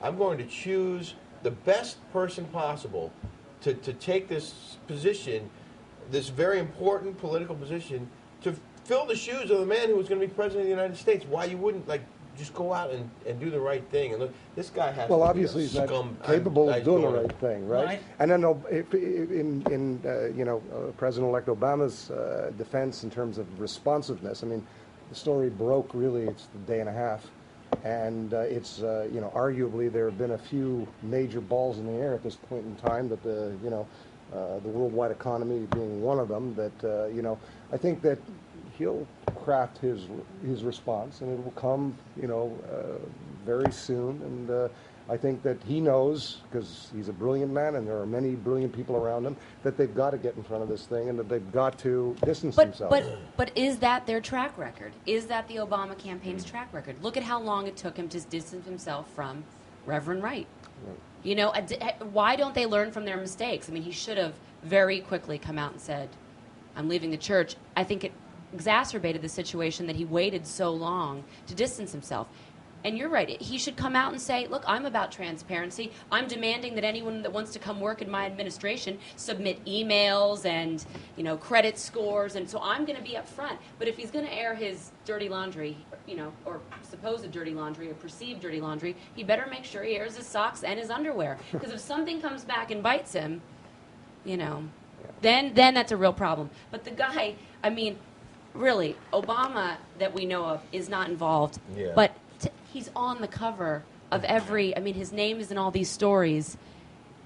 I'm going to choose the best person possible to take this position, this very important political position, to fill the shoes of the man who was going to be president of the United States. Why you wouldn't just go out and do the right thing? And look, this guy has. Well, to obviously be he's not capable of doing the right thing, right? Right. And then President-elect Obama's defense in terms of responsiveness. I mean, the story broke really. It's the day and a half, and it's arguably there have been a few major balls in the air at this point in time. That the worldwide economy being one of them. That I think that he'll craft his response, and it will come, very soon. And I think that he knows, because he's a brilliant man, and there are many brilliant people around him, that they've got to get in front of this thing, and that they've got to distance themselves. But is that their track record? Is that the Obama campaign's track record? Look at how long it took him to distance himself from Reverend Wright. Right. Why don't they learn from their mistakes? I mean, he should have very quickly come out and said, I'm leaving the church. I think it exacerbated the situation that he waited so long to distance himself. And you're right. He should come out and say, look, I'm about transparency. I'm demanding that anyone that wants to come work in my administration submit emails and, credit scores. And so I'm going to be up front. But if he's going to air his dirty laundry, or supposed dirty laundry or perceived dirty laundry, he better make sure he airs his socks and his underwear. Because if something comes back and bites him, then that's a real problem. But the guy, really, Obama that we know of is not involved. Yeah. But he's on the cover of every. His name is in all these stories.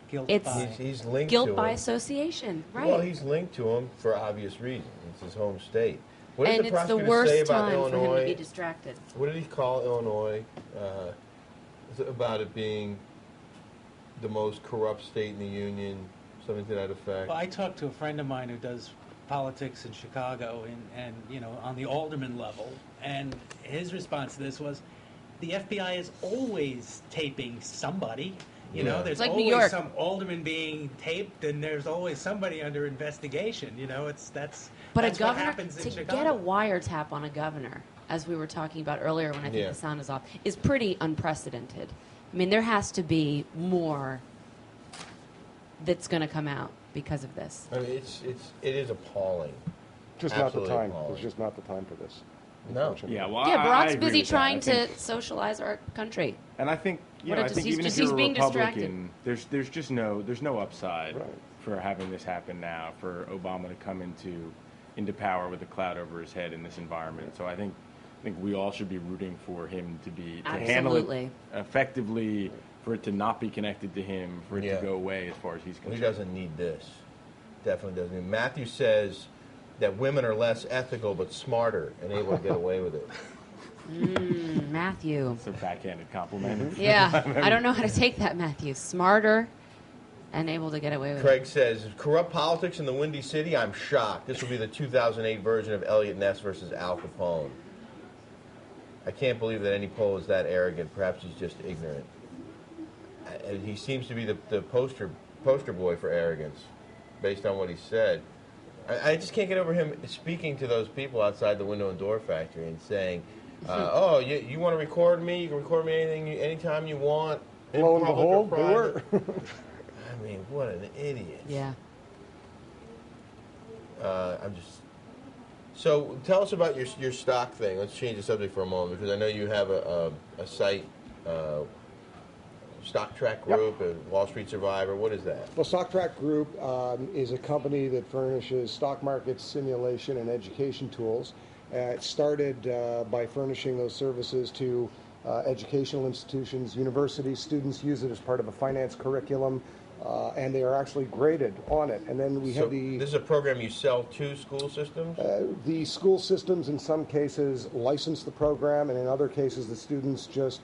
He's linked guilt to by him. association, right? Well, he's linked to him for obvious reasons. It's his home state. What and did the it's the prosecutor worst say about time Illinois? for him to be distracted. What did he call Illinois? About it being the most corrupt state in the union, something to that effect. Well, I talked to a friend of mine who does politics in Chicago and on the alderman level, and his response to this was, the FBI is always taping somebody. There's like New always York. some alderman being taped, and there's always somebody under investigation. That's But that's a governor, what happens in to Chicago. get a wiretap on a governor, as we were talking about earlier when I think the sound is off, is pretty unprecedented. There has to be more that's going to come out because of this. It is appalling. Just Absolutely not the time. appalling. It's just not the time for this. No. Yeah, well, Barack's I agree busy with that. trying to socialize our country. And I think, What I think even if he's you're a being Republican, there's just no upside Right. for having this happen now, for Obama to come into power with a cloud over his head in this environment. So I think we all should be rooting for him to handle it effectively, for it to not be connected to him, for it to go away as far as he's concerned. He doesn't need this. Definitely doesn't. Matthew says that women are less ethical but smarter and able to get away with it. Matthew. It's a backhanded compliment. Yeah, I don't know how to take that, Matthew. Smarter and able to get away with Craig says, corrupt politics in the Windy City? I'm shocked. This will be the 2008 version of Elliot Ness versus Al Capone. I can't believe that any poll is that arrogant. Perhaps he's just ignorant. He seems to be the poster boy for arrogance, based on what he said. I just can't get over him speaking to those people outside the window and door factory and saying, "Oh, you want to record me? You can record me anytime you want." Lo and behold, they were. What an idiot! Yeah. So tell us about your stock thing. Let's change the subject for a moment, because I know you have a site. Stock Track Group, a Wall Street Survivor. What is that? Well, Stock Track Group is a company that furnishes stock market simulation and education tools. It started by furnishing those services to educational institutions, universities. Students use it as part of a finance curriculum, and they are actually graded on it. And then we have the... This is a program you sell to school systems? The school systems, in some cases, license the program, and in other cases, the students just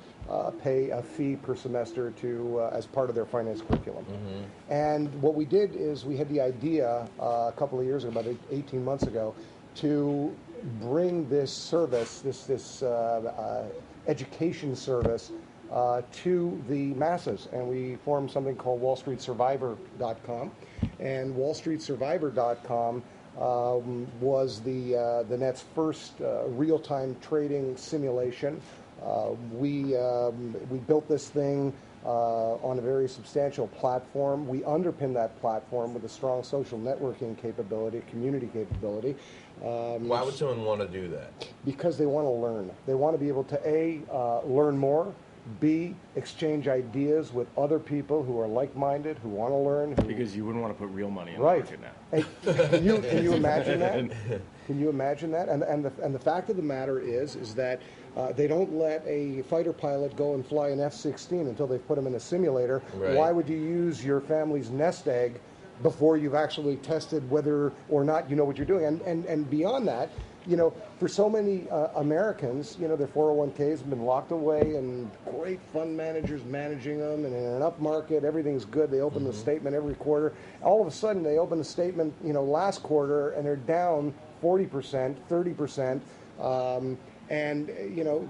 pay a fee per semester to as part of their finance curriculum. Mm-hmm. And what we did is we had the idea a couple of years ago, about 18 months ago, to bring this service, this education service, to the masses, and we formed something called WallStreetSurvivor.com, and WallStreetSurvivor.com was the net's first real-time trading simulation. We built this thing on a very substantial platform. We underpin that platform with a strong social networking capability, community capability. Why would someone want to do that? Because they want to learn. They want to be able to A, learn more, B, exchange ideas with other people who are like-minded, who want to learn. Because you wouldn't want to put real money in the Right. market now. Can you imagine that? Can you imagine that? And the fact of the matter is that they don't let a fighter pilot go and fly an F-16 until they've put him in a simulator. Right. Why would you use your family's nest egg before you've actually tested whether or not you know what you're doing? And beyond that, for so many Americans, their 401ks have been locked away and great fund managers managing them, and in an up market, everything's good. They open the statement every quarter. All of a sudden, they open the statement, last quarter, and they're down 40%, 30%, and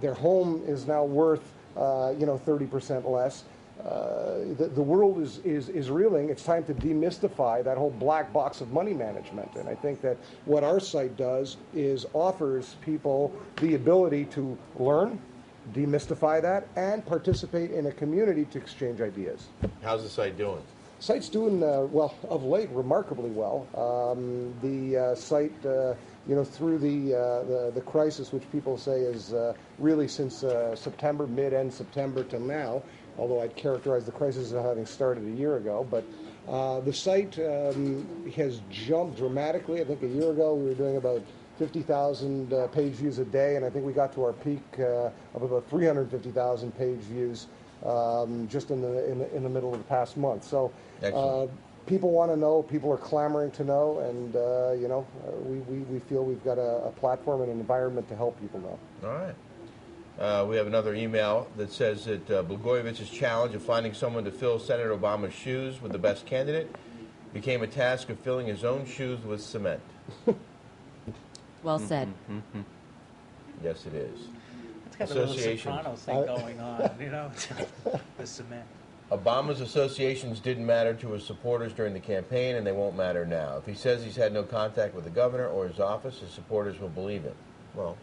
their home is now worth 30% less. The world is reeling. It's time to demystify that whole black box of money management. And I think that what our site does is offers people the ability to learn, demystify that, and participate in a community to exchange ideas. How's the site doing? Site's doing, well, of late, remarkably well. The site, through the crisis, which people say is really since September, mid-end September till now, although I'd characterize the crisis as having started a year ago. But the site has jumped dramatically. I think a year ago we were doing about 50,000 page views a day, and I think we got to our peak of about 350,000 page views just in the middle of the past month. So people want to know, people are clamoring to know, and we feel we've got a platform and an environment to help people know. All right. We have another email that says that Blagojevich's challenge of finding someone to fill Senator Obama's shoes with the best candidate became a task of filling his own shoes with cement. Well said. Yes, it is. It's got a little Sopranos thing going on, the cement. Obama's associations didn't matter to his supporters during the campaign, and they won't matter now. If he says he's had no contact with the governor or his office, his supporters will believe him. Well,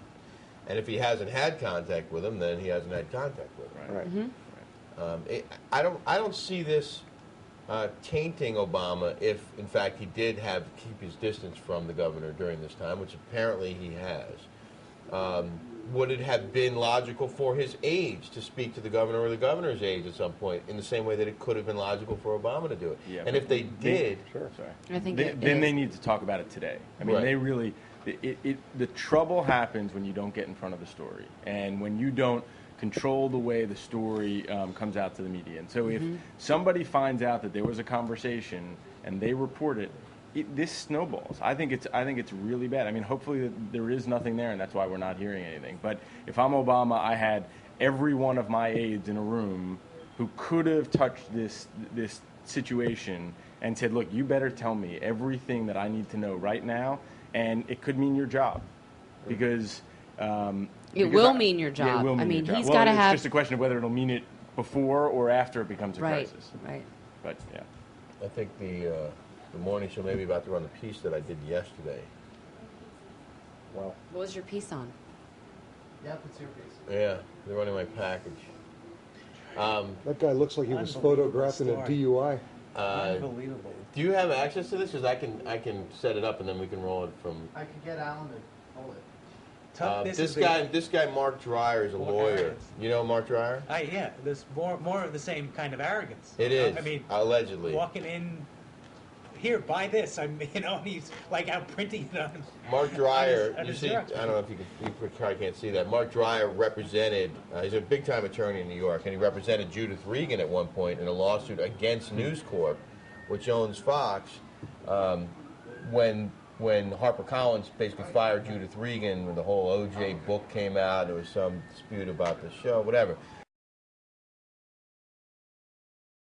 and if he hasn't had contact with him, then he hasn't had contact with him. Right. I don't see this tainting Obama if, in fact, he did keep his distance from the governor during this time, which apparently he has. Would it have been logical for his aides to speak to the governor or the governor's aides at some point, in the same way that it could have been logical for Obama to do it? Yeah, and if they did, I think then they need to talk about it today. I mean, they really. The trouble happens when you don't get in front of the story, and when you don't control the way the story comes out to the media. And so if somebody finds out that there was a conversation and they report it, this snowballs. I think it's really bad. I mean, hopefully there is nothing there, and that's why we're not hearing anything. But if I'm Obama, I had every one of my aides in a room who could have touched this situation and said, look, you better tell me everything that I need to know right now. And it could mean your job, because it will mean your job. Yeah, it will mean I mean, your job. he's got to have. It's just a question of whether it'll mean it before or after it becomes a crisis. Right. But yeah, I think the morning show may be about to run the piece that I did yesterday. Well, What was your piece on? Yep, it's your piece. Yeah, they're running my package. that guy looks like he was Unbelievable photographed in a story. DUI. Unbelievable. Do you have access to this? Because I can set it up and then we can roll it from. I could get Alan to hold it. This guy Mark Dreyer is a lawyer. Arrogance. You know Mark Dreyer? Yeah, there's more of the same kind of arrogance. It is. I mean, allegedly. walking in, here, buy this. He's like out printing it on. Mark Dreyer, on you his see, I Xerox don't know if you probably can't see that. Mark Dreyer represented, he's a big-time attorney in New York, and he represented Judith Regan at one point in a lawsuit against News Corp, which owns Fox, when HarperCollins basically fired Judith Regan, when the whole OJ book came out, there was some dispute about the show, whatever.